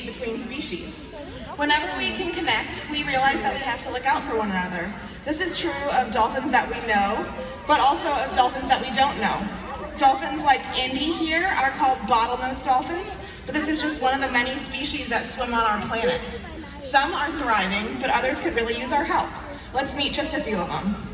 communicate between species. Whenever we can connect, we realize that we have to look out for one another. This is true of dolphins that we know, but also of dolphins that we don't know. Dolphins like Indy here are called bottlenose dolphins, but this is just one of the many species that swim on our planet. Some are thriving, but others could really use our help. Let's meet just a few of them.